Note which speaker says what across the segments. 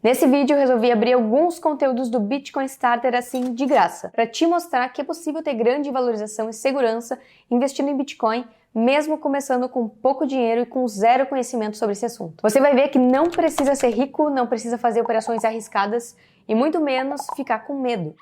Speaker 1: Nesse vídeo eu resolvi abrir alguns conteúdos do Bitcoin Starter assim de graça, para te mostrar que é possível ter grande valorização e segurança investindo em Bitcoin, mesmo começando com pouco dinheiro e com zero conhecimento sobre esse assunto. Você vai ver que não precisa ser rico, não precisa fazer operações arriscadas e muito menos ficar com medo.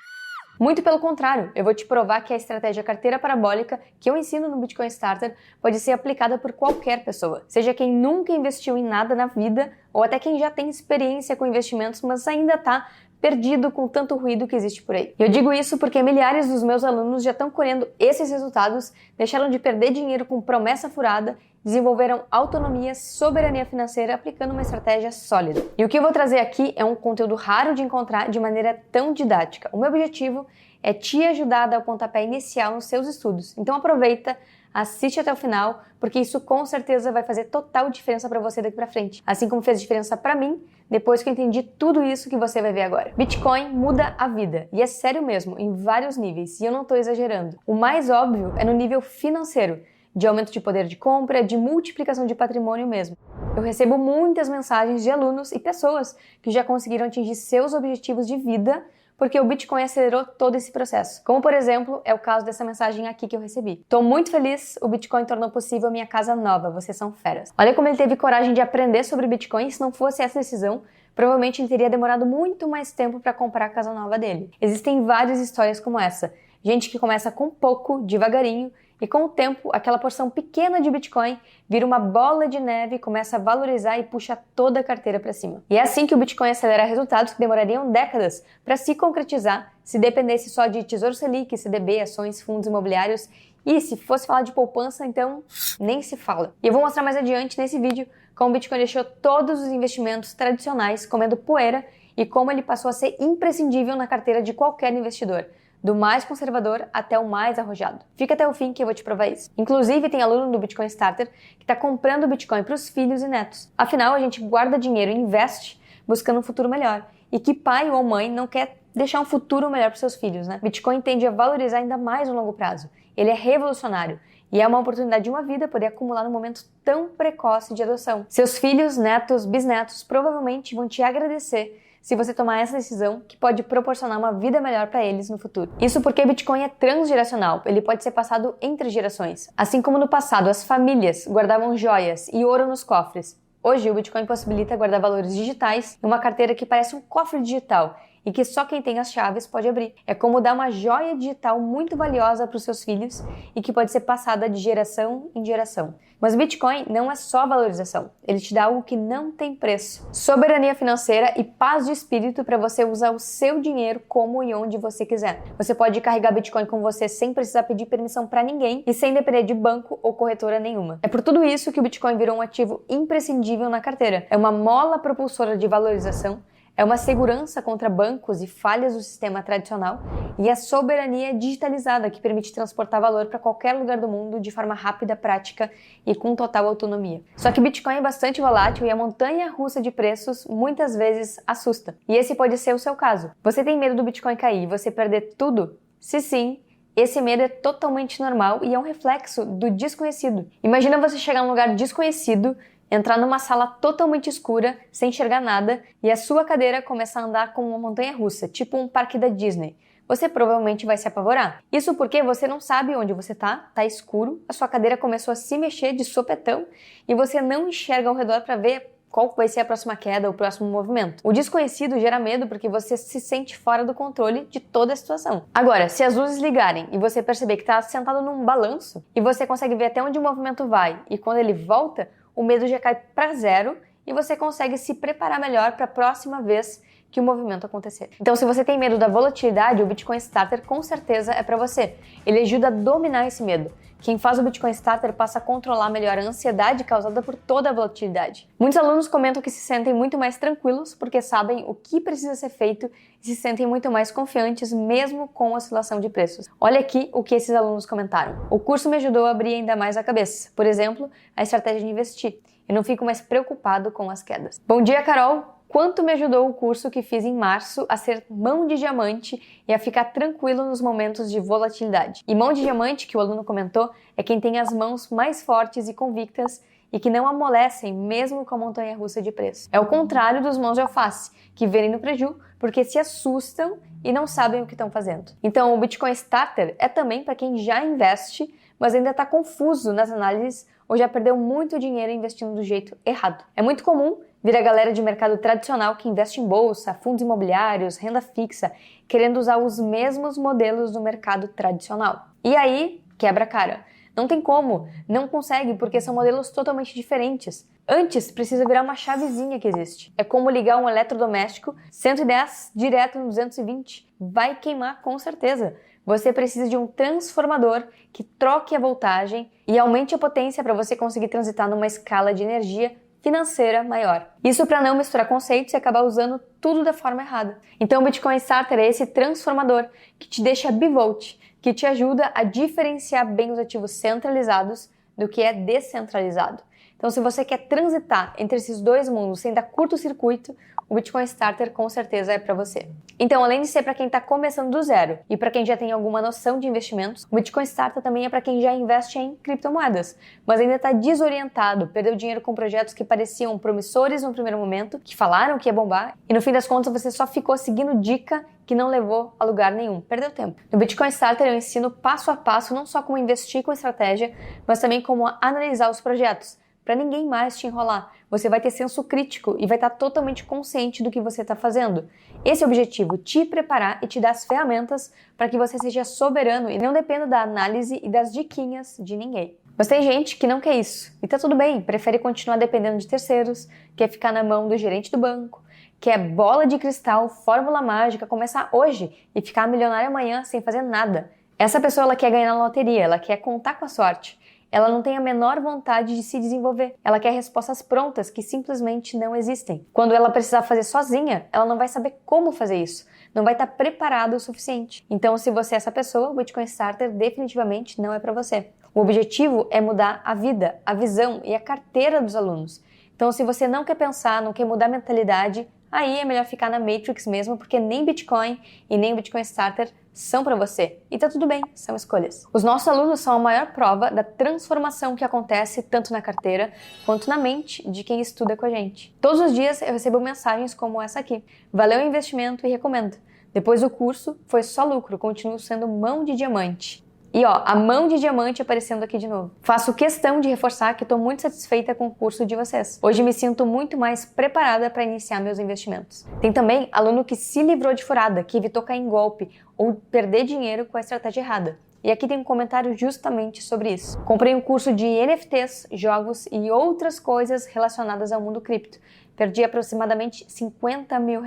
Speaker 1: Muito pelo contrário, eu vou te provar que a estratégia carteira parabólica que eu ensino no Bitcoin Starter pode ser aplicada por qualquer pessoa, seja quem nunca investiu em nada na vida ou até quem já tem experiência com investimentos, mas ainda está perdido com tanto ruído que existe por aí. Eu digo isso porque milhares dos meus alunos já estão colhendo esses resultados, deixaram de perder dinheiro com promessa furada, desenvolveram autonomia, soberania financeira aplicando uma estratégia sólida. E o que eu vou trazer aqui é um conteúdo raro de encontrar de maneira tão didática. O meu objetivo é te ajudar a dar o pontapé inicial nos seus estudos. Então aproveita, assiste até o final, porque isso com certeza vai fazer total diferença para você daqui para frente. Assim como fez diferença para mim, depois que eu entendi tudo isso que você vai ver agora. Bitcoin muda a vida, e é sério mesmo, em vários níveis, e eu não estou exagerando. O mais óbvio é no nível financeiro, de aumento de poder de compra, de multiplicação de patrimônio mesmo. Eu recebo muitas mensagens de alunos e pessoas que já conseguiram atingir seus objetivos de vida porque o Bitcoin acelerou todo esse processo. Como, por exemplo, é o caso dessa mensagem aqui que eu recebi. Tô muito feliz, o Bitcoin tornou possível minha casa nova, vocês são feras. Olha como ele teve coragem de aprender sobre Bitcoin, se não fosse essa decisão, provavelmente ele teria demorado muito mais tempo para comprar a casa nova dele. Existem várias histórias como essa. Gente que começa com pouco, devagarinho, e com o tempo, aquela porção pequena de Bitcoin vira uma bola de neve, começa a valorizar e puxa toda a carteira para cima. E é assim que o Bitcoin acelera resultados que demorariam décadas para se concretizar se dependesse só de Tesouro Selic, CDB, ações, fundos imobiliários. E se fosse falar de poupança, então nem se fala. E eu vou mostrar mais adiante nesse vídeo como o Bitcoin deixou todos os investimentos tradicionais comendo poeira e como ele passou a ser imprescindível na carteira de qualquer investidor, do mais conservador até o mais arrojado. Fica até o fim que eu vou te provar isso. Inclusive, tem aluno do Bitcoin Starter que está comprando Bitcoin para os filhos e netos. Afinal, a gente guarda dinheiro e investe buscando um futuro melhor. E que pai ou mãe não quer deixar um futuro melhor para seus filhos, né? Bitcoin tende a valorizar ainda mais no longo prazo. Ele é revolucionário e é uma oportunidade de uma vida poder acumular num momento tão precoce de adoção. Seus filhos, netos, bisnetos provavelmente vão te agradecer se você tomar essa decisão que pode proporcionar uma vida melhor para eles no futuro. Isso porque Bitcoin é transgeracional, ele pode ser passado entre gerações. Assim como no passado as famílias guardavam joias e ouro nos cofres, hoje o Bitcoin possibilita guardar valores digitais em uma carteira que parece um cofre digital e que só quem tem as chaves pode abrir. É como dar uma joia digital muito valiosa para os seus filhos e que pode ser passada de geração em geração. Mas Bitcoin não é só valorização, ele te dá algo que não tem preço. Soberania financeira e paz de espírito para você usar o seu dinheiro como e onde você quiser. Você pode carregar Bitcoin com você sem precisar pedir permissão para ninguém e sem depender de banco ou corretora nenhuma. É por tudo isso que o Bitcoin virou um ativo imprescindível na carteira. É uma mola propulsora de valorização, é uma segurança contra bancos e falhas do sistema tradicional e a soberania digitalizada que permite transportar valor para qualquer lugar do mundo de forma rápida, prática e com total autonomia. Só que Bitcoin é bastante volátil e a montanha-russa de preços muitas vezes assusta. E esse pode ser o seu caso. Você tem medo do Bitcoin cair e você perder tudo? Se sim, esse medo é totalmente normal e é um reflexo do desconhecido. Imagina você chegar num lugar desconhecido, entrar numa sala totalmente escura, sem enxergar nada, e a sua cadeira começar a andar como uma montanha-russa, tipo um parque da Disney. Você provavelmente vai se apavorar. Isso porque você não sabe onde você tá escuro, a sua cadeira começou a se mexer de sopetão e você não enxerga ao redor para ver qual vai ser a próxima queda ou o próximo movimento. O desconhecido gera medo porque você se sente fora do controle de toda a situação. Agora, se as luzes ligarem e você perceber que está sentado num balanço e você consegue ver até onde o movimento vai e quando ele volta, o medo já cai para zero e você consegue se preparar melhor para a próxima vez que o movimento acontecer. Então, se você tem medo da volatilidade, o Bitcoin Starter com certeza é para você. Ele ajuda a dominar esse medo. Quem faz o Bitcoin Starter passa a controlar melhor a ansiedade causada por toda a volatilidade. Muitos alunos comentam que se sentem muito mais tranquilos porque sabem o que precisa ser feito e se sentem muito mais confiantes mesmo com a oscilação de preços. Olha aqui o que esses alunos comentaram. O curso me ajudou a abrir ainda mais a cabeça. Por exemplo, a estratégia de investir. Eu não fico mais preocupado com as quedas. Bom dia, Carol! Quanto me ajudou o curso que fiz em março a ser mão de diamante e a ficar tranquilo nos momentos de volatilidade. E mão de diamante, que o aluno comentou, é quem tem as mãos mais fortes e convictas e que não amolecem mesmo com a montanha-russa de preço. É o contrário dos mãos de alface, que vendem no preju porque se assustam e não sabem o que estão fazendo. Então, o Bitcoin Starter é também para quem já investe, mas ainda está confuso nas análises ou já perdeu muito dinheiro investindo do jeito errado. É muito comum vir a galera de mercado tradicional que investe em bolsa, fundos imobiliários, renda fixa, querendo usar os mesmos modelos do mercado tradicional. E aí, quebra a cara. Não tem como, não consegue porque são modelos totalmente diferentes. Antes, precisa virar uma chavezinha que existe. É como ligar um eletrodoméstico 110 direto no 220. Vai queimar com certeza. Você precisa de um transformador que troque a voltagem e aumente a potência para você conseguir transitar numa escala de energia financeira maior. Isso para não misturar conceitos e acabar usando tudo da forma errada. Então o Bitcoin Starter é esse transformador que te deixa bivolt, que te ajuda a diferenciar bem os ativos centralizados do que é descentralizado. Então se você quer transitar entre esses dois mundos sem dar curto-circuito, o Bitcoin Starter com certeza é para você. Então, além de ser para quem está começando do zero e para quem já tem alguma noção de investimentos, o Bitcoin Starter também é para quem já investe em criptomoedas, mas ainda está desorientado, perdeu dinheiro com projetos que pareciam promissores no primeiro momento, que falaram que ia bombar, e no fim das contas você só ficou seguindo dica que não levou a lugar nenhum, perdeu tempo. No Bitcoin Starter eu ensino passo a passo não só como investir com estratégia, mas também como analisar os projetos, para ninguém mais te enrolar. Você vai ter senso crítico e vai estar totalmente consciente do que você está fazendo. Esse é o objetivo, te preparar e te dar as ferramentas para que você seja soberano e não dependa da análise e das diquinhas de ninguém. Mas tem gente que não quer isso, e tá tudo bem, prefere continuar dependendo de terceiros, quer ficar na mão do gerente do banco, quer bola de cristal, fórmula mágica, começar hoje e ficar milionário amanhã sem fazer nada. Essa pessoa ela quer ganhar na loteria, ela quer contar com a sorte. Ela não tem a menor vontade de se desenvolver. Ela quer respostas prontas que simplesmente não existem. Quando ela precisar fazer sozinha, ela não vai saber como fazer isso. Não vai estar preparada o suficiente. Então, se você é essa pessoa, o Bitcoin Starter definitivamente não é para você. O objetivo é mudar a vida, a visão e a carteira dos alunos. Então, se você não quer pensar, não quer mudar a mentalidade, aí é melhor ficar na Matrix mesmo, porque nem Bitcoin e nem o Bitcoin Starter são para você. E tá tudo bem, são escolhas. Os nossos alunos são a maior prova da transformação que acontece tanto na carteira quanto na mente de quem estuda com a gente. Todos os dias eu recebo mensagens como essa aqui. Valeu o investimento e recomendo. Depois do curso, foi só lucro, continuo sendo mão de diamante. E ó, a mão de diamante aparecendo aqui de novo. Faço questão de reforçar que estou muito satisfeita com o curso de vocês. Hoje me sinto muito mais preparada para iniciar meus investimentos. Tem também aluno que se livrou de furada, que evitou cair em golpe ou perder dinheiro com a estratégia errada. E aqui tem um comentário justamente sobre isso. Comprei um curso de NFTs, jogos e outras coisas relacionadas ao mundo cripto. Perdi aproximadamente R$50 mil.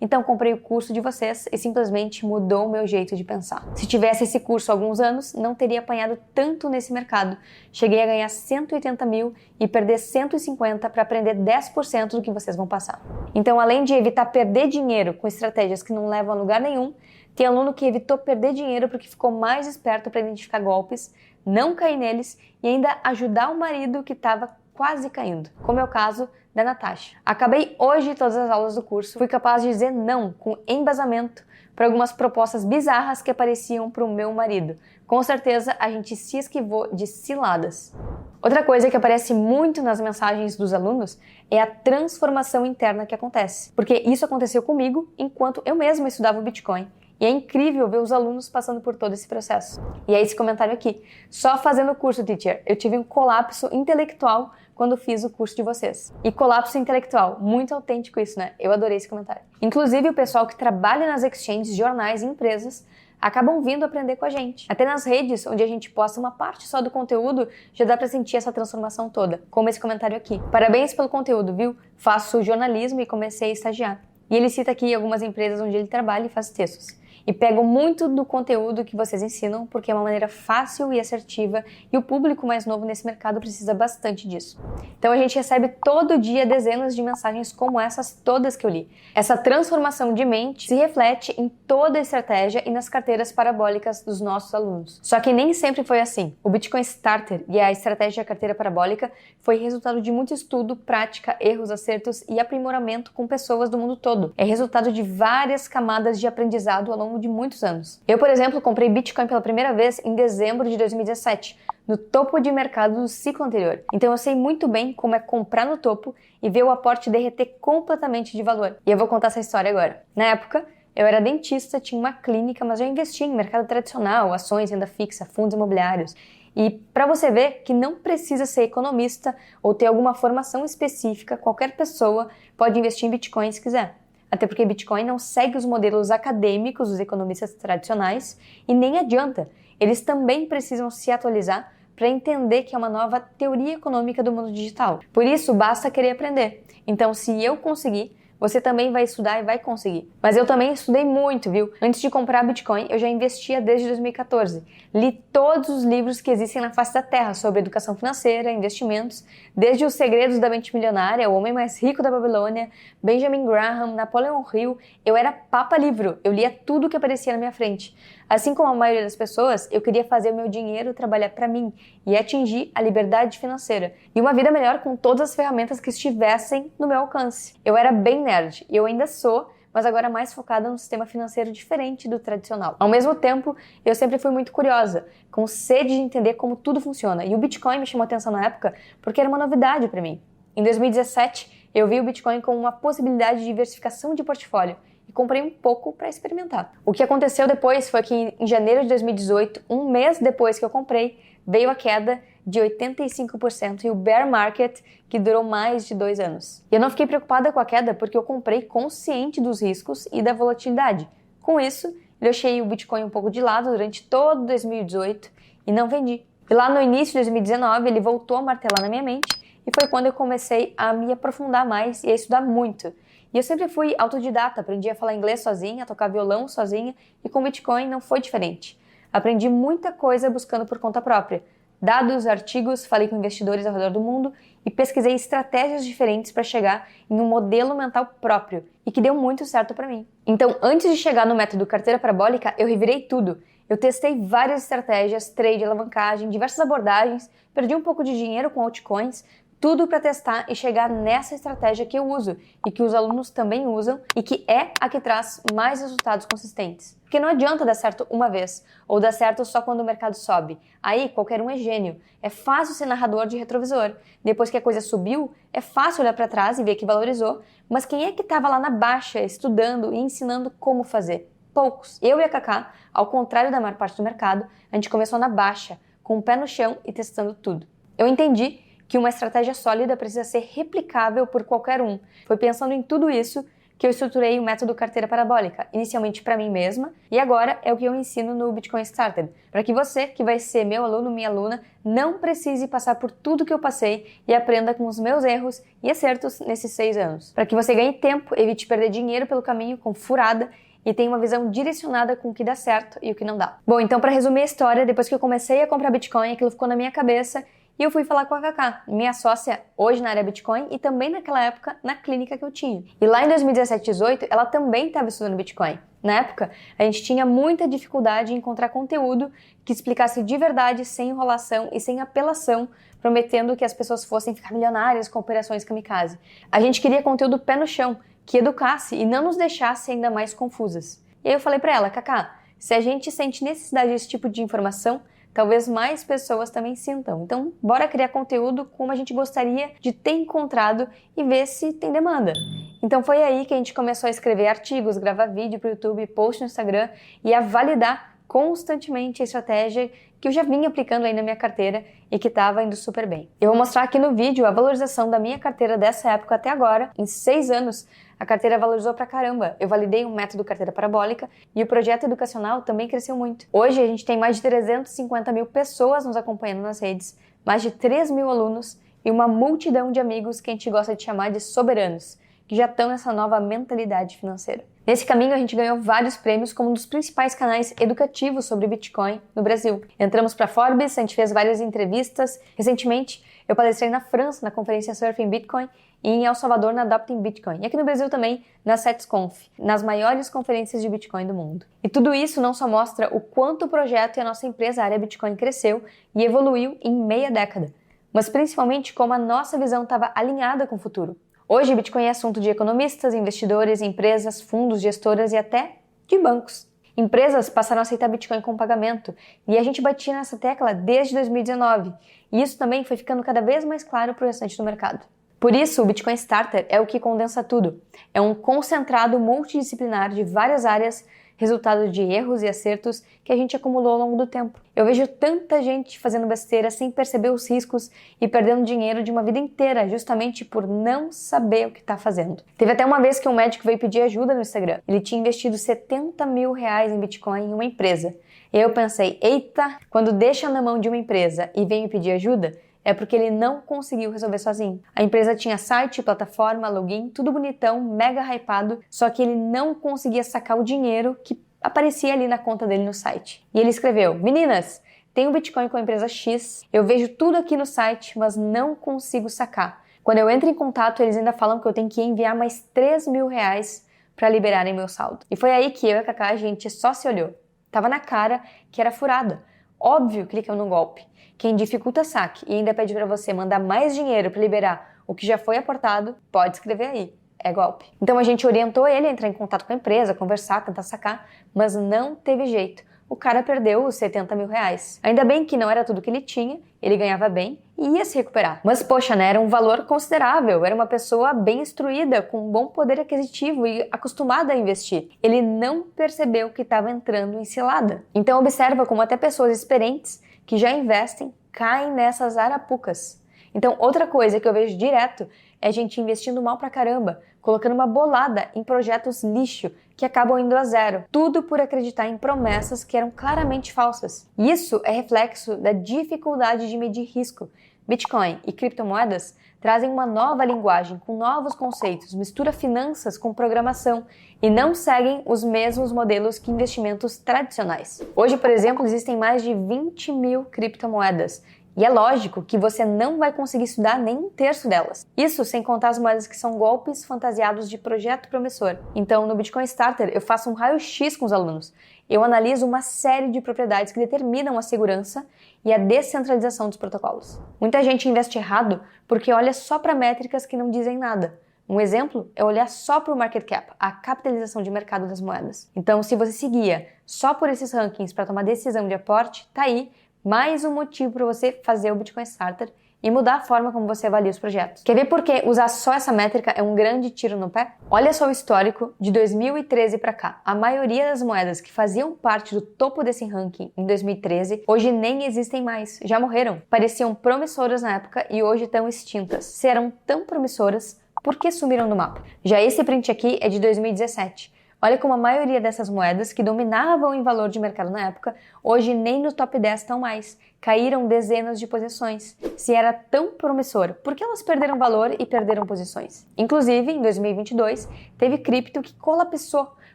Speaker 1: Então comprei o curso de vocês e simplesmente mudou o meu jeito de pensar. Se tivesse esse curso há alguns anos, não teria apanhado tanto nesse mercado. Cheguei a ganhar 180 mil e perder 150 para aprender 10% do que vocês vão passar. Então, além de evitar perder dinheiro com estratégias que não levam a lugar nenhum, tem aluno que evitou perder dinheiro porque ficou mais esperto para identificar golpes, não cair neles e ainda ajudar o marido que estava quase caindo, como é o caso da Natasha. Acabei hoje todas as aulas do curso, fui capaz de dizer não com embasamento para algumas propostas bizarras que apareciam para o meu marido. Com certeza a gente se esquivou de ciladas. Outra coisa que aparece muito nas mensagens dos alunos é a transformação interna que acontece, porque isso aconteceu comigo enquanto eu mesma estudava o Bitcoin. E é incrível ver os alunos passando por todo esse processo. E é esse comentário aqui. Só fazendo o curso, teacher, eu tive um colapso intelectual quando fiz o curso de vocês. E colapso intelectual, muito autêntico isso, né? Eu adorei esse comentário. Inclusive, o pessoal que trabalha nas exchanges, jornais e empresas acabam vindo aprender com a gente. Até nas redes, onde a gente posta uma parte só do conteúdo, já dá pra sentir essa transformação toda, como esse comentário aqui. Parabéns pelo conteúdo, viu? Faço jornalismo e comecei a estagiar. E ele cita aqui algumas empresas onde ele trabalha e faz textos. E pego muito do conteúdo que vocês ensinam, porque é uma maneira fácil e assertiva, e o público mais novo nesse mercado precisa bastante disso. Então a gente recebe todo dia dezenas de mensagens como essas todas que eu li. Essa transformação de mente se reflete em toda a estratégia e nas carteiras parabólicas dos nossos alunos. Só que nem sempre foi assim. O Bitcoin Starter e a estratégia carteira parabólica foi resultado de muito estudo, prática, erros, acertos e aprimoramento com pessoas do mundo todo. É resultado de várias camadas de aprendizado ao longo de muitos anos. Eu, por exemplo, comprei Bitcoin pela primeira vez em dezembro de 2017, no topo de mercado do ciclo anterior. Então eu sei muito bem como é comprar no topo e ver o aporte derreter completamente de valor. E eu vou contar essa história agora. Na época, eu era dentista, tinha uma clínica, mas já investia em mercado tradicional, ações, renda fixa, fundos imobiliários. E para você ver que não precisa ser economista ou ter alguma formação específica, qualquer pessoa pode investir em Bitcoin se quiser. Até porque Bitcoin não segue os modelos acadêmicos dos economistas tradicionais e nem adianta. Eles também precisam se atualizar para entender que é uma nova teoria econômica do mundo digital. Por isso, basta querer aprender. Então, se eu conseguir, você também vai estudar e vai conseguir. Mas eu também estudei muito, viu? Antes de comprar Bitcoin, eu já investia desde 2014. Li todos os livros que existem na face da Terra sobre educação financeira, investimentos, desde Os Segredos da Mente Milionária, O Homem Mais Rico da Babilônia, Benjamin Graham, Napoleão Hill. Eu era papa livro, eu lia tudo que aparecia na minha frente. Assim como a maioria das pessoas, eu queria fazer o meu dinheiro trabalhar para mim e atingir a liberdade financeira e uma vida melhor com todas as ferramentas que estivessem no meu alcance. Eu era bem nerd e eu ainda sou, mas agora mais focada num sistema financeiro diferente do tradicional. Ao mesmo tempo, eu sempre fui muito curiosa, com sede de entender como tudo funciona, e o Bitcoin me chamou a atenção na época porque era uma novidade para mim. Em 2017, eu vi o Bitcoin como uma possibilidade de diversificação de portfólio e comprei um pouco para experimentar. O que aconteceu depois foi que em janeiro de 2018, um mês depois que eu comprei, veio a queda de 85% e o bear market, que durou mais de 2 anos. E eu não fiquei preocupada com a queda porque eu comprei consciente dos riscos e da volatilidade. Com isso, eu deixei o Bitcoin um pouco de lado durante todo 2018 e não vendi. E lá no início de 2019, ele voltou a martelar na minha mente e foi quando eu comecei a me aprofundar mais e a estudar muito. E eu sempre fui autodidata, aprendi a falar inglês sozinha, a tocar violão sozinha, e com Bitcoin não foi diferente. Aprendi muita coisa buscando por conta própria. Dados, artigos, falei com investidores ao redor do mundo e pesquisei estratégias diferentes para chegar em um modelo mental próprio e que deu muito certo para mim. Então, antes de chegar no método carteira parabólica, eu revirei tudo. Eu testei várias estratégias, trade, alavancagem, diversas abordagens, perdi um pouco de dinheiro com altcoins, tudo para testar e chegar nessa estratégia que eu uso e que os alunos também usam e que é a que traz mais resultados consistentes. Porque não adianta dar certo uma vez ou dar certo só quando o mercado sobe. Aí qualquer um é gênio. É fácil ser narrador de retrovisor. Depois que a coisa subiu, é fácil olhar para trás e ver que valorizou, mas quem é que estava lá na baixa estudando e ensinando como fazer? Poucos. Eu e a Cacá, ao contrário da maior parte do mercado, a gente começou na baixa, com o pé no chão e testando tudo. Eu entendi que uma estratégia sólida precisa ser replicável por qualquer um. Foi pensando em tudo isso que eu estruturei o método carteira parabólica, inicialmente para mim mesma, e agora é o que eu ensino no Bitcoin Started, para que você, que vai ser meu aluno, minha aluna, não precise passar por tudo que eu passei e aprenda com os meus erros e acertos nesses 6 anos. Para que você ganhe tempo, evite perder dinheiro pelo caminho com furada e tenha uma visão direcionada com o que dá certo e o que não dá. Bom, então para resumir a história, depois que eu comecei a comprar Bitcoin, aquilo ficou na minha cabeça. E eu fui falar com a Cacá, minha sócia hoje na área Bitcoin e também naquela época na clínica que eu tinha. E lá em 2017 e 2018, ela também estava estudando Bitcoin. Na época, a gente tinha muita dificuldade em encontrar conteúdo que explicasse de verdade, sem enrolação e sem apelação, prometendo que as pessoas fossem ficar milionárias com operações kamikaze. A gente queria conteúdo pé no chão, que educasse e não nos deixasse ainda mais confusas. E aí eu falei para ela, Cacá, se a gente sente necessidade desse tipo de informação, talvez mais pessoas também sintam. Então, bora criar conteúdo como a gente gostaria de ter encontrado e ver se tem demanda. Então foi aí que a gente começou a escrever artigos, gravar vídeo para o YouTube, post no Instagram e a validar constantemente a estratégia que eu já vinha aplicando aí na minha carteira e que estava indo super bem. Eu vou mostrar aqui no vídeo a valorização da minha carteira dessa época até agora. Em 6 anos, a carteira valorizou pra caramba. Eu validei um método carteira parabólica e o projeto educacional também cresceu muito. Hoje a gente tem mais de 350 mil pessoas nos acompanhando nas redes, mais de 3 mil alunos e uma multidão de amigos que a gente gosta de chamar de soberanos, que já estão nessa nova mentalidade financeira. Nesse caminho, a gente ganhou vários prêmios como um dos principais canais educativos sobre Bitcoin no Brasil. Entramos para Forbes, a gente fez várias entrevistas. Recentemente, eu palestrei na França, na conferência Surfing Bitcoin, e em El Salvador, na Adopting Bitcoin. E aqui no Brasil também, na SetsConf, nas maiores conferências de Bitcoin do mundo. E tudo isso não só mostra o quanto o projeto e a nossa empresa, a área Bitcoin, cresceu e evoluiu em meia década, mas principalmente como a nossa visão estava alinhada com o futuro. Hoje, Bitcoin é assunto de economistas, investidores, empresas, fundos, gestoras e até de bancos. Empresas passaram a aceitar Bitcoin como pagamento, e a gente batia nessa tecla desde 2019, e isso também foi ficando cada vez mais claro para o restante do mercado. Por isso, o Bitcoin Starter é o que condensa tudo. É um concentrado multidisciplinar de várias áreas, resultado de erros e acertos que a gente acumulou ao longo do tempo. Eu vejo tanta gente fazendo besteira sem perceber os riscos e perdendo dinheiro de uma vida inteira justamente por não saber o que está fazendo. Teve até uma vez que um médico veio pedir ajuda no Instagram. Ele tinha investido 70 mil reais em Bitcoin em uma empresa. E eu pensei, eita, quando deixa na mão de uma empresa e vem me pedir ajuda, é porque ele não conseguiu resolver sozinho. A empresa tinha site, plataforma, login, tudo bonitão, mega hypado, só que ele não conseguia sacar o dinheiro que aparecia ali na conta dele no site. E ele escreveu, meninas, tenho Bitcoin com a empresa X, eu vejo tudo aqui no site, mas não consigo sacar. Quando eu entro em contato, eles ainda falam que eu tenho que enviar mais 3 mil reais para liberarem meu saldo. E foi aí que eu e a Cacá, a gente só se olhou. Tava na cara que era furada. Óbvio, clicam no golpe. Quem dificulta saque e ainda pede para você mandar mais dinheiro para liberar o que já foi aportado, pode escrever aí. É golpe. Então a gente orientou ele a entrar em contato com a empresa, conversar, tentar sacar, mas não teve jeito. O cara perdeu os 70 mil reais. Ainda bem que não era tudo que ele tinha, ele ganhava bem e ia se recuperar. Mas poxa, né, era um valor considerável, era uma pessoa bem instruída, com um bom poder aquisitivo e acostumada a investir. Ele não percebeu que estava entrando em cilada. Então observa como até pessoas experientes que já investem caem nessas arapucas. Então outra coisa que eu vejo direto é gente investindo mal pra caramba, colocando uma bolada em projetos lixo que acabam indo a zero. Tudo por acreditar em promessas que eram claramente falsas. Isso é reflexo da dificuldade de medir risco. Bitcoin e criptomoedas trazem uma nova linguagem com novos conceitos, mistura finanças com programação e não seguem os mesmos modelos que investimentos tradicionais. Hoje, por exemplo, existem mais de 20 mil criptomoedas. E é lógico que você não vai conseguir estudar nem um terço delas. Isso sem contar as moedas que são golpes fantasiados de projeto promissor. Então, no Bitcoin Starter, eu faço um raio-x com os alunos. Eu analiso uma série de propriedades que determinam a segurança e a descentralização dos protocolos. Muita gente investe errado porque olha só para métricas que não dizem nada. Um exemplo é olhar só para o market cap, a capitalização de mercado das moedas. Então, se você seguia só por esses rankings para tomar decisão de aporte, tá aí mais um motivo para você fazer o Bitcoin Starter e mudar a forma como você avalia os projetos. Quer ver por que usar só essa métrica é um grande tiro no pé? Olha só o histórico de 2013 para cá. A maioria das moedas que faziam parte do topo desse ranking em 2013, hoje nem existem mais, já morreram. Pareciam promissoras na época e hoje estão extintas. Se eram tão promissoras, por que sumiram do mapa? Já esse print aqui é de 2017. Olha como a maioria dessas moedas que dominavam em valor de mercado na época, hoje nem no top 10 estão mais. Caíram dezenas de posições. Se era tão promissor, por que elas perderam valor e perderam posições? Inclusive, em 2022, teve cripto que colapsou,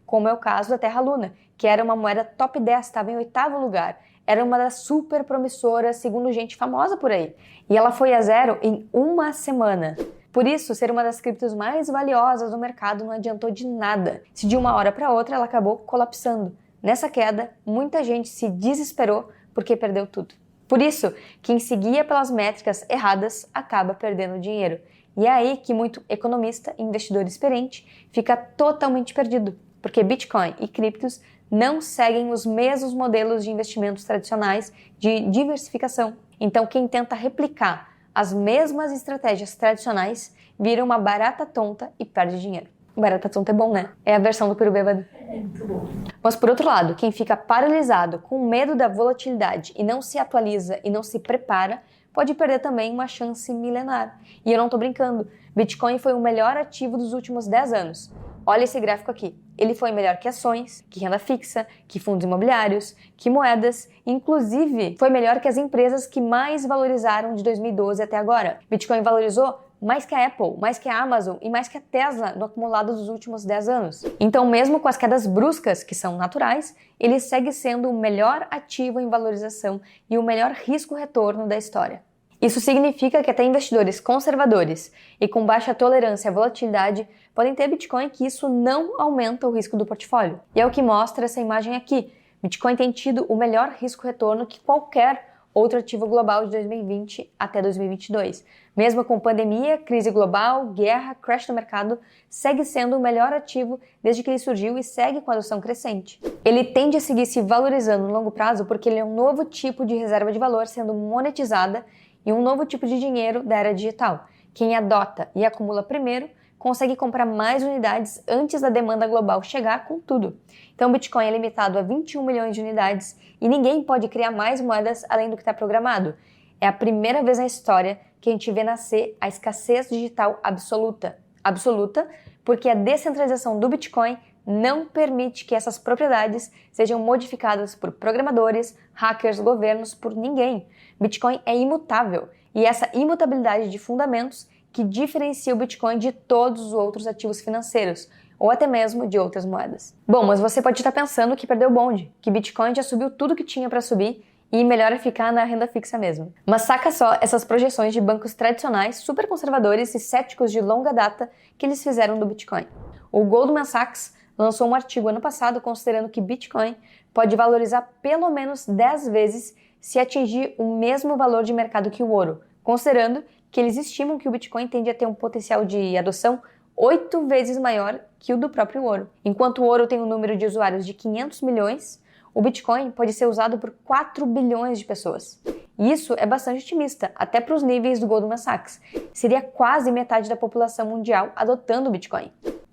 Speaker 1: como é o caso da Terra Luna, que era uma moeda top 10, estava em 8º lugar. Era uma das super promissoras, segundo gente famosa por aí. E ela foi a zero em uma semana. Por isso, ser uma das criptos mais valiosas do mercado não adiantou de nada. Se de uma hora para outra ela acabou colapsando. Nessa queda, muita gente se desesperou porque perdeu tudo. Por isso, quem seguia pelas métricas erradas acaba perdendo dinheiro. E é aí que muito economista e investidor experiente fica totalmente perdido, porque Bitcoin e criptos não seguem os mesmos modelos de investimentos tradicionais de diversificação. Então, quem tenta replicar as mesmas estratégias tradicionais vira uma barata tonta e perde dinheiro. Barata tonta é bom, né? É a versão do peru bêbado.
Speaker 2: É muito bom.
Speaker 1: Mas por outro lado, quem fica paralisado com medo da volatilidade e não se atualiza e não se prepara, pode perder também uma chance milenar. E eu não tô brincando. Bitcoin foi o melhor ativo dos últimos 10 anos. Olha esse gráfico aqui. Ele foi melhor que ações, que renda fixa, que fundos imobiliários, que moedas. Inclusive, foi melhor que as empresas que mais valorizaram de 2012 até agora. Bitcoin valorizou mais que a Apple, mais que a Amazon e mais que a Tesla no acumulado dos últimos 10 anos. Então, mesmo com as quedas bruscas, que são naturais, ele segue sendo o melhor ativo em valorização e o melhor risco-retorno da história. Isso significa que até investidores conservadores e com baixa tolerância à volatilidade podem ter Bitcoin, que isso não aumenta o risco do portfólio. E é o que mostra essa imagem aqui. Bitcoin tem tido o melhor risco-retorno que qualquer outro ativo global de 2020 até 2022. Mesmo com pandemia, crise global, guerra, crash no mercado, segue sendo o melhor ativo desde que ele surgiu e segue com adoção crescente. Ele tende a seguir se valorizando no longo prazo porque ele é um novo tipo de reserva de valor sendo monetizada e um novo tipo de dinheiro da era digital. Quem adota e acumula primeiro consegue comprar mais unidades antes da demanda global chegar com tudo. Então o Bitcoin é limitado a 21 milhões de unidades e ninguém pode criar mais moedas além do que está programado. É a primeira vez na história que a gente vê nascer a escassez digital absoluta. Absoluta porque a descentralização do Bitcoin não permite que essas propriedades sejam modificadas por programadores, hackers, governos, por ninguém. Bitcoin é imutável e essa imutabilidade de fundamentos que diferencia o Bitcoin de todos os outros ativos financeiros, ou até mesmo de outras moedas. Bom, mas você pode estar pensando que perdeu o bonde, que Bitcoin já subiu tudo que tinha para subir e melhor é ficar na renda fixa mesmo. Mas saca só essas projeções de bancos tradicionais, super conservadores e céticos de longa data que eles fizeram do Bitcoin. O Goldman Sachs lançou um artigo ano passado considerando que Bitcoin pode valorizar pelo menos 10 vezes se atingir o mesmo valor de mercado que o ouro, considerando que eles estimam que o Bitcoin tende a ter um potencial de adoção 8 vezes maior que o do próprio ouro. Enquanto o ouro tem um número de usuários de 500 milhões, o Bitcoin pode ser usado por 4 bilhões de pessoas. E isso é bastante otimista, até para os níveis do Goldman Sachs. Seria quase metade da população mundial adotando o Bitcoin.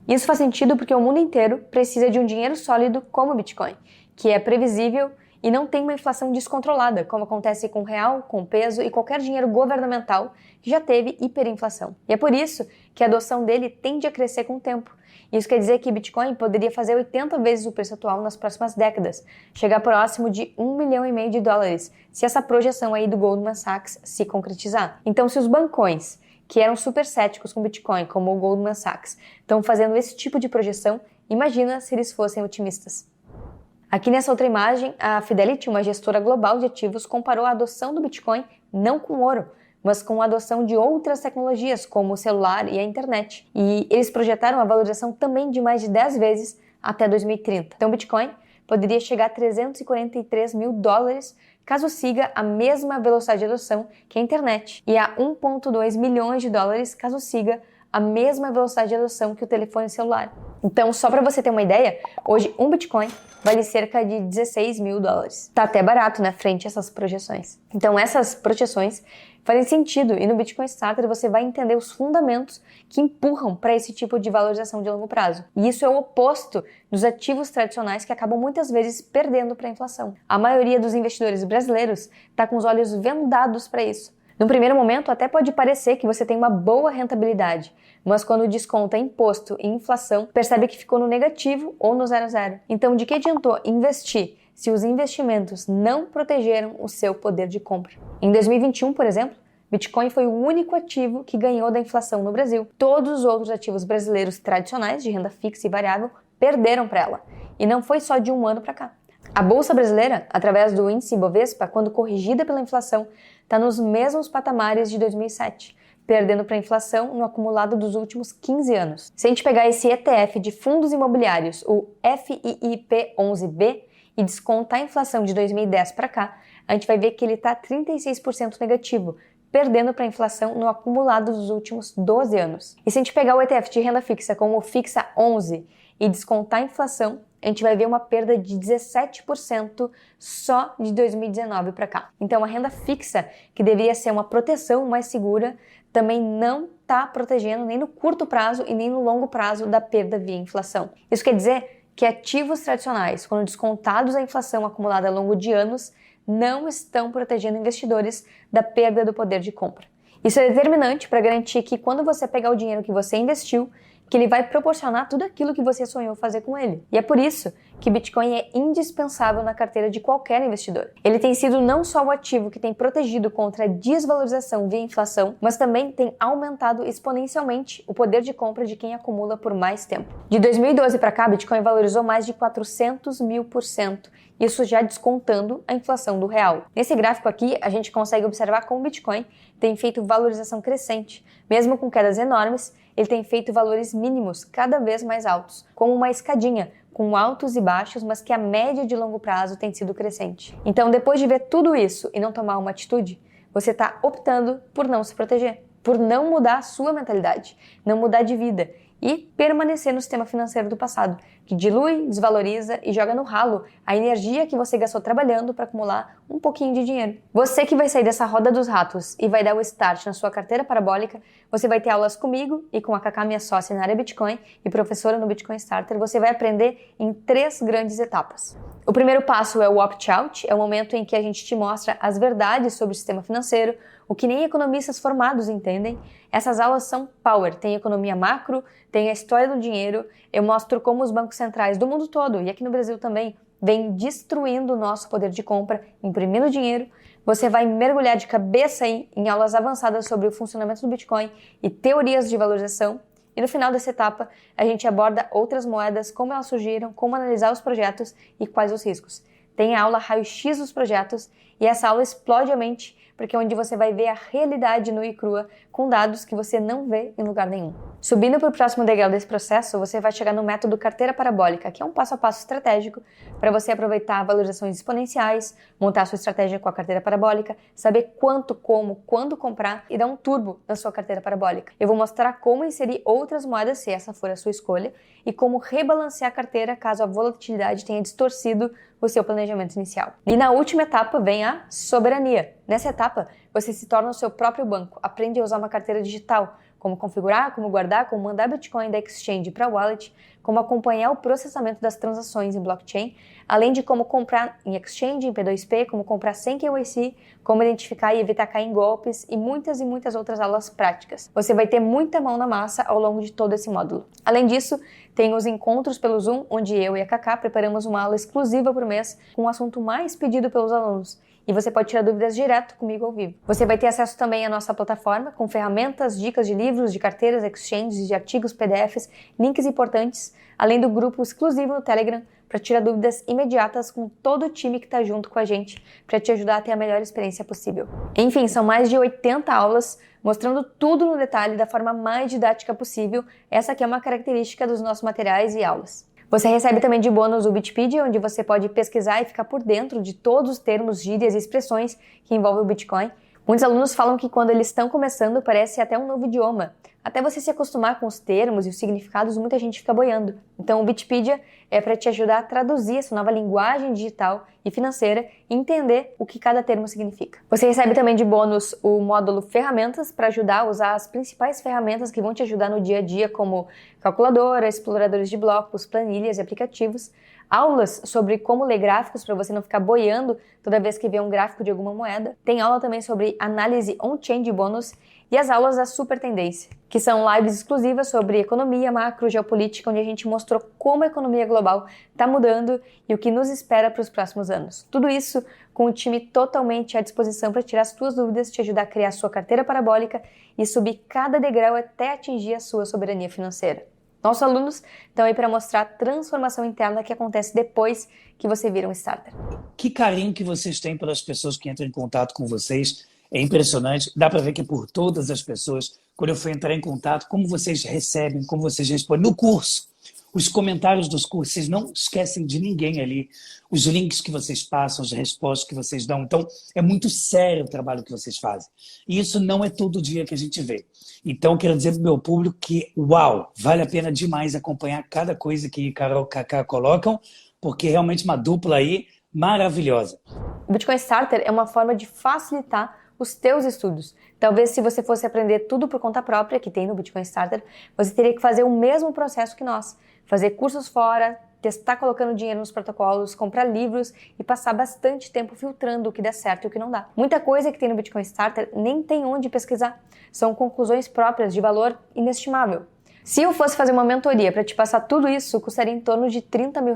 Speaker 1: Isso faz sentido porque o mundo inteiro precisa de um dinheiro sólido como o Bitcoin, que é previsível e não tem uma inflação descontrolada, como acontece com o real, com o peso e qualquer dinheiro governamental que já teve hiperinflação. E é por isso que a adoção dele tende a crescer com o tempo. Isso quer dizer que Bitcoin poderia fazer 80 vezes o preço atual nas próximas décadas, chegar próximo de 1,5 milhão de dólares, se essa projeção aí do Goldman Sachs se concretizar. Então, se os bancões que eram super céticos com Bitcoin, como o Goldman Sachs, estão fazendo esse tipo de projeção, imagina se eles fossem otimistas. Aqui nessa outra imagem, a Fidelity, uma gestora global de ativos, comparou a adoção do Bitcoin não com ouro, mas com a adoção de outras tecnologias, como o celular e a internet. E eles projetaram a valorização também de mais de 10 vezes até 2030. Então o Bitcoin poderia chegar a 343 mil dólares caso siga a mesma velocidade de adoção que a internet, e a 1,2 milhões de dólares caso siga a mesma velocidade de adoção que o telefone celular. Então, só para você ter uma ideia, hoje um Bitcoin vale cerca de 16 mil dólares. Tá até barato, né, frente a essas projeções. Então, essas projeções fazem sentido e no Bitcoin Starter você vai entender os fundamentos que empurram para esse tipo de valorização de longo prazo. E isso é o oposto dos ativos tradicionais que acabam muitas vezes perdendo para a inflação. A maioria dos investidores brasileiros está com os olhos vendados para isso. No primeiro momento, até pode parecer que você tem uma boa rentabilidade, mas quando desconta imposto e inflação, percebe que ficou no negativo ou no 0,0. Então, de que adiantou investir se os investimentos não protegeram o seu poder de compra? Em 2021, por exemplo, Bitcoin foi o único ativo que ganhou da inflação no Brasil. Todos os outros ativos brasileiros tradicionais de renda fixa e variável perderam para ela. E não foi só de um ano para cá. A Bolsa Brasileira, através do índice Ibovespa, quando corrigida pela inflação, está nos mesmos patamares de 2007, perdendo para a inflação no acumulado dos últimos 15 anos. Se a gente pegar esse ETF de fundos imobiliários, o FIIP11B, e descontar a inflação de 2010 para cá, a gente vai ver que ele está 36% negativo, perdendo para a inflação no acumulado dos últimos 12 anos. E se a gente pegar o ETF de renda fixa como o Fixa 11 e descontar a inflação, a gente vai ver uma perda de 17% só de 2019 para cá. Então a renda fixa, que deveria ser uma proteção mais segura, também não está protegendo nem no curto prazo e nem no longo prazo da perda via inflação. Isso quer dizer que ativos tradicionais, quando descontados a inflação acumulada ao longo de anos, não estão protegendo investidores da perda do poder de compra. Isso é determinante para garantir que quando você pegar o dinheiro que você investiu, que ele vai proporcionar tudo aquilo que você sonhou fazer com ele. E é por isso que Bitcoin é indispensável na carteira de qualquer investidor. Ele tem sido não só o ativo que tem protegido contra a desvalorização via inflação, mas também tem aumentado exponencialmente o poder de compra de quem acumula por mais tempo. De 2012 para cá, Bitcoin valorizou mais de 400 mil%, isso já descontando a inflação do real. Nesse gráfico aqui, a gente consegue observar como o Bitcoin tem feito valorização crescente. Mesmo com quedas enormes, ele tem feito valores mínimos cada vez mais altos, como uma escadinha, com altos e baixos, mas que a média de longo prazo tem sido crescente. Então, depois de ver tudo isso e não tomar uma atitude, você está optando por não se proteger, por não mudar a sua mentalidade, não mudar de vida e permanecer no sistema financeiro do passado, que dilui, desvaloriza e joga no ralo a energia que você gastou trabalhando para acumular um pouquinho de dinheiro. Você que vai sair dessa roda dos ratos e vai dar o start na sua carteira parabólica, você vai ter aulas comigo e com a Cacá, minha sócia na área Bitcoin e professora no Bitcoin Starter. Você vai aprender em 3 grandes etapas. O primeiro passo é o opt-out, é o momento em que a gente te mostra as verdades sobre o sistema financeiro, o que nem economistas formados entendem. Essas aulas são power, tem economia macro, tem a história do dinheiro, eu mostro como os bancos centrais do mundo todo, e aqui no Brasil também, vêm destruindo o nosso poder de compra, imprimindo dinheiro. Você vai mergulhar de cabeça aí em aulas avançadas sobre o funcionamento do Bitcoin e teorias de valorização. E no final dessa etapa, a gente aborda outras moedas, como elas surgiram, como analisar os projetos e quais os riscos. Tem a aula raio-x dos projetos e essa aula explode a mente, porque é onde você vai ver a realidade nua e crua, com dados que você não vê em lugar nenhum. Subindo para o próximo degrau desse processo, você vai chegar no método carteira parabólica, que é um passo a passo estratégico para você aproveitar valorizações exponenciais, montar sua estratégia com a carteira parabólica, saber quanto, como, quando comprar e dar um turbo na sua carteira parabólica. Eu vou mostrar como inserir outras moedas, se essa for a sua escolha, e como rebalancear a carteira caso a volatilidade tenha distorcido o seu planejamento inicial. E na última etapa vem a soberania. Nessa etapa, você se torna o seu próprio banco, aprende a usar uma carteira digital, como configurar, como guardar, como mandar Bitcoin da exchange para a wallet, como acompanhar o processamento das transações em blockchain, além de como comprar em exchange, em P2P, como comprar sem KYC, como identificar e evitar cair em golpes e muitas outras aulas práticas. Você vai ter muita mão na massa ao longo de todo esse módulo. Além disso, tem os encontros pelo Zoom, onde eu e a Cacá preparamos uma aula exclusiva por mês com o assunto mais pedido pelos alunos. E você pode tirar dúvidas direto comigo ao vivo. Você vai ter acesso também à nossa plataforma, com ferramentas, dicas de livros, de carteiras, exchanges, de artigos, PDFs, links importantes, além do grupo exclusivo no Telegram, para tirar dúvidas imediatas com todo o time que está junto com a gente, para te ajudar a ter a melhor experiência possível. Enfim, são mais de 80 aulas, mostrando tudo no detalhe da forma mais didática possível. Essa aqui é uma característica dos nossos materiais e aulas. Você recebe também de bônus o Bitpedia, onde você pode pesquisar e ficar por dentro de todos os termos, gírias e expressões que envolvem o Bitcoin. Muitos alunos falam que quando eles estão começando parece até um novo idioma. Até você se acostumar com os termos e os significados, muita gente fica boiando. Então o Bitpedia é para te ajudar a traduzir essa nova linguagem digital e financeira e entender o que cada termo significa. Você recebe também de bônus o módulo ferramentas para ajudar a usar as principais ferramentas que vão te ajudar no dia a dia, como calculadora, exploradores de blocos, planilhas e aplicativos. Aulas sobre como ler gráficos para você não ficar boiando toda vez que vê um gráfico de alguma moeda. Tem aula também sobre análise on-chain de bônus e as aulas da Super Tendência, que são lives exclusivas sobre economia, macro, geopolítica, onde a gente mostrou como a economia global está mudando e o que nos espera para os próximos anos. Tudo isso com o time totalmente à disposição para tirar as suas dúvidas, te ajudar a criar a sua carteira parabólica e subir cada degrau até atingir a sua soberania financeira. Nossos alunos estão aí para mostrar a transformação interna que acontece depois que você vira um starter.
Speaker 2: Que carinho que vocês têm pelas pessoas que entram em contato com vocês. É impressionante. Dá para ver que é por todas as pessoas. Quando eu fui entrar em contato, como vocês recebem, como vocês respondem. No curso, os comentários dos cursos, vocês não esquecem de ninguém ali. Os links que vocês passam, as respostas que vocês dão. Então, é muito sério o trabalho que vocês fazem. E isso não é todo dia que a gente vê. Então, quero dizer para o meu público que, uau, vale a pena demais acompanhar cada coisa que Carol e Cacá colocam, porque é realmente uma dupla aí maravilhosa.
Speaker 1: O Bitcoin Starter é uma forma de facilitar os teus estudos. Talvez se você fosse aprender tudo por conta própria, que tem no Bitcoin Starter, você teria que fazer o mesmo processo que nós. Fazer cursos fora, testar colocando dinheiro nos protocolos, comprar livros e passar bastante tempo filtrando o que dá certo e o que não dá. Muita coisa que tem no Bitcoin Starter nem tem onde pesquisar. São conclusões próprias de valor inestimável. Se eu fosse fazer uma mentoria para te passar tudo isso, custaria em torno de R$30 mil.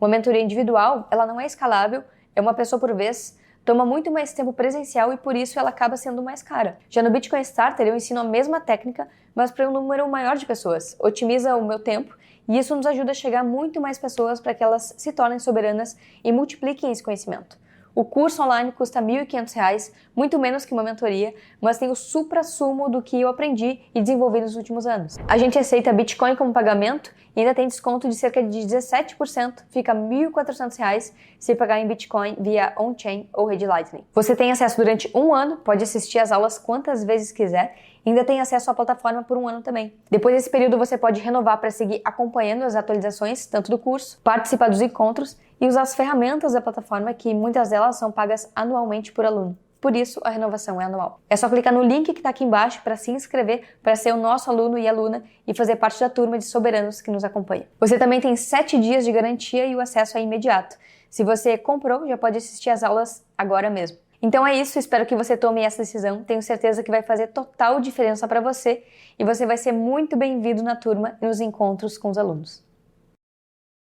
Speaker 1: Uma mentoria individual, ela não é escalável, é uma pessoa por vez, toma muito mais tempo presencial e por isso ela acaba sendo mais cara. Já no Bitcoin Starter eu ensino a mesma técnica, mas para um número maior de pessoas. Otimiza o meu tempo e isso nos ajuda a chegar a muito mais pessoas para que elas se tornem soberanas e multipliquem esse conhecimento. O curso online custa R$ 1.500, muito menos que uma mentoria, mas tem o supra-sumo do que eu aprendi e desenvolvi nos últimos anos. A gente aceita Bitcoin como pagamento e ainda tem desconto de cerca de 17%, fica R$ 1.400 se pagar em Bitcoin via on-chain ou rede Lightning. Você tem acesso durante um ano, pode assistir às aulas quantas vezes quiser e ainda tem acesso à plataforma por 1 ano também. Depois desse período você pode renovar para seguir acompanhando as atualizações, tanto do curso, participar dos encontros e usar as ferramentas da plataforma, que muitas delas são pagas anualmente por aluno. Por isso, a renovação é anual. É só clicar no link que está aqui embaixo para se inscrever, para ser o nosso aluno e aluna e fazer parte da turma de soberanos que nos acompanha. Você também tem 7 dias de garantia e o acesso é imediato. Se você comprou, já pode assistir às aulas agora mesmo. Então é isso, espero que você tome essa decisão. Tenho certeza que vai fazer total diferença para você e você vai ser muito bem-vindo na turma e nos encontros com os alunos.